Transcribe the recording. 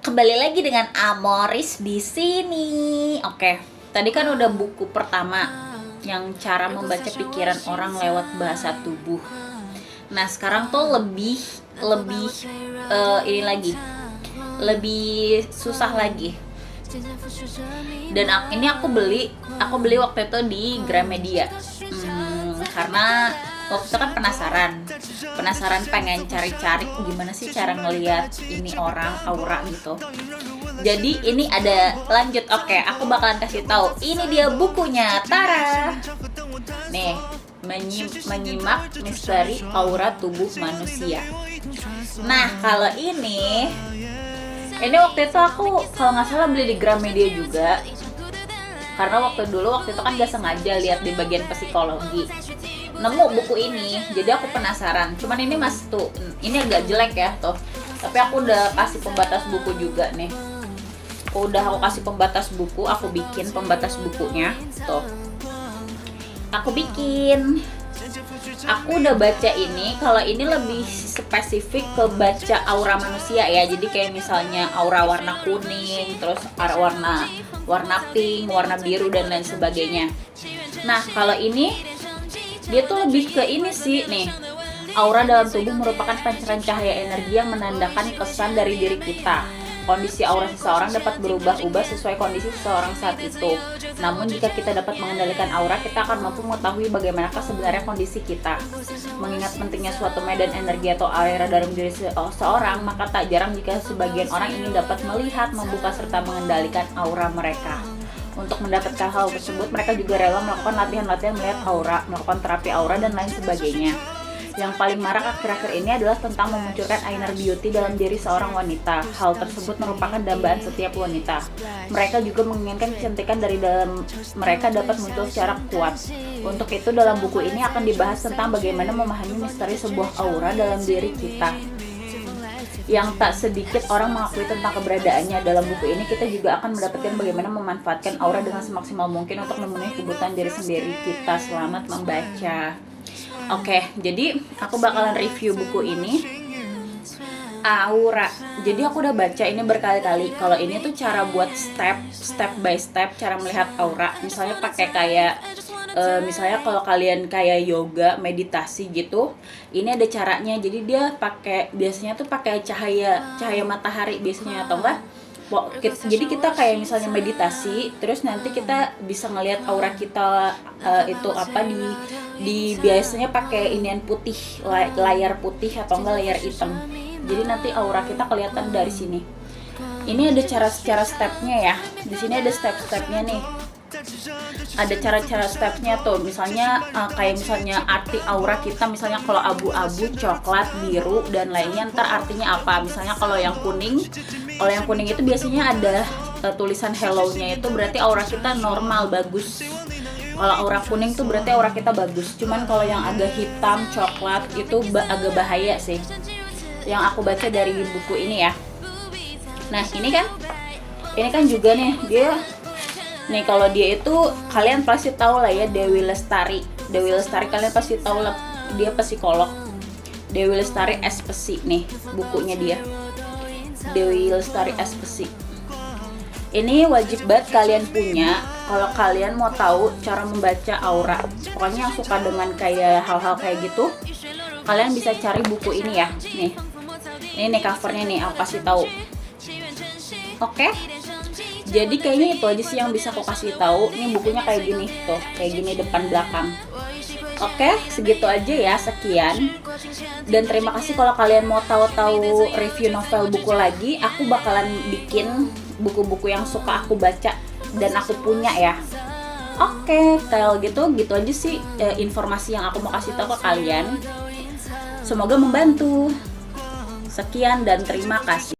Kembali lagi dengan Amoris di sini. Oke, tadi kan udah buku pertama yang cara membaca pikiran orang lewat bahasa tubuh. Nah, sekarang tuh lebih ini lagi, lebih susah lagi. Dan ini aku beli waktu itu di Gramedia. Karena waktu itu kan penasaran pengen cari-cari gimana sih cara ngelihat ini orang aura gitu. Jadi ini ada lanjut. Oke, aku bakalan kasih tahu. Ini dia bukunya, Tara. Nih, menyimak misteri aura tubuh manusia. Nah, kalau ini waktu itu aku kalau nggak salah beli di Gramedia juga. Karena waktu itu kan gak sengaja lihat di bagian psikologi, nemu buku ini, jadi aku penasaran. Cuman ini ini agak jelek ya tuh. Tapi aku udah kasih pembatas buku juga nih. Aku kasih pembatas buku, aku bikin pembatas bukunya tuh. Aku udah baca ini. Kalau ini lebih spesifik ke baca aura manusia ya. Jadi kayak misalnya aura warna kuning, terus warna pink, warna biru dan lain sebagainya. Nah, kalau ini dia tuh lebih ke ini sih nih. Aura dalam tubuh merupakan pancaran cahaya energi yang menandakan kesan dari diri kita. Kondisi aura seseorang dapat berubah-ubah sesuai kondisi seseorang saat itu. Namun jika kita dapat mengendalikan aura, kita akan mampu mengetahui bagaimanakah sebenarnya kondisi kita. Mengingat pentingnya suatu medan energi atau aura dalam diri seseorang, maka tak jarang jika sebagian orang ingin dapat melihat, membuka, serta mengendalikan aura mereka. Untuk mendapatkan hal tersebut, mereka juga rela melakukan latihan-latihan melihat aura, melakukan terapi aura, dan lain sebagainya. Yang paling marak akhir-akhir ini adalah tentang memunculkan inner beauty dalam diri seorang wanita. Hal tersebut merupakan dambaan setiap wanita. Mereka juga menginginkan kecantikan dari dalam mereka dapat muncul secara kuat. Untuk itu dalam buku ini akan dibahas tentang bagaimana memahami misteri sebuah aura dalam diri kita. Yang tak sedikit orang mengakui tentang keberadaannya. Dalam buku ini kita juga akan mendapatkan bagaimana memanfaatkan aura dengan semaksimal mungkin untuk memenuhi kebutuhan diri sendiri kita. Selamat membaca. Oke, jadi aku bakalan review buku ini, Aura. Jadi aku udah baca ini berkali-kali. Kalau ini tuh cara buat step by step cara melihat aura. Misalnya pakai kayak misalnya kalau kalian kayak yoga, meditasi gitu, ini ada caranya. Jadi dia biasanya tuh pakai cahaya matahari biasanya, atau enggak. Jadi kita kayak misalnya meditasi, terus nanti kita bisa ngelihat aura kita itu apa di biasanya pakai inian putih, layar putih atau enggak layar hitam. Jadi nanti aura kita kelihatan dari sini. Ini ada cara stepnya ya. Di sini ada step-stepnya nih. Ada cara-cara stepnya tuh. Misalnya kayak misalnya arti aura kita, misalnya kalau abu-abu, coklat, biru dan lainnya, ntar artinya apa. Misalnya kalau yang kuning itu biasanya ada tulisan hello-nya, itu berarti aura kita normal, bagus. Kalau aura kuning tuh berarti aura kita bagus. Cuman kalau yang agak hitam, coklat itu agak bahaya sih. Yang aku baca dari buku ini ya. Nah, ini kan juga nih nih kalau dia itu kalian pasti tahu lah ya, Dewi Lestari kalian pasti tahu lah, dia psikolog. Dewi Lestari Espesi nih bukunya dia, Dewi Lestari Espesi. Ini wajib banget kalian punya kalau kalian mau tahu cara membaca aura. Pokoknya yang suka dengan kayak hal-hal kayak gitu, kalian bisa cari buku ini ya. Ini covernya nih, aku kasih tahu. Oke. Jadi kayaknya itu aja sih yang bisa aku kasih tahu. Ini bukunya kayak gini tuh, kayak gini depan belakang. Oke, segitu aja ya, sekian. Dan terima kasih kalau kalian mau tahu review novel buku lagi. Aku bakalan bikin buku-buku yang suka aku baca dan aku punya ya. Oke, kalau gitu aja sih informasi yang aku mau kasih tahu ke kalian. Semoga membantu. Sekian dan terima kasih.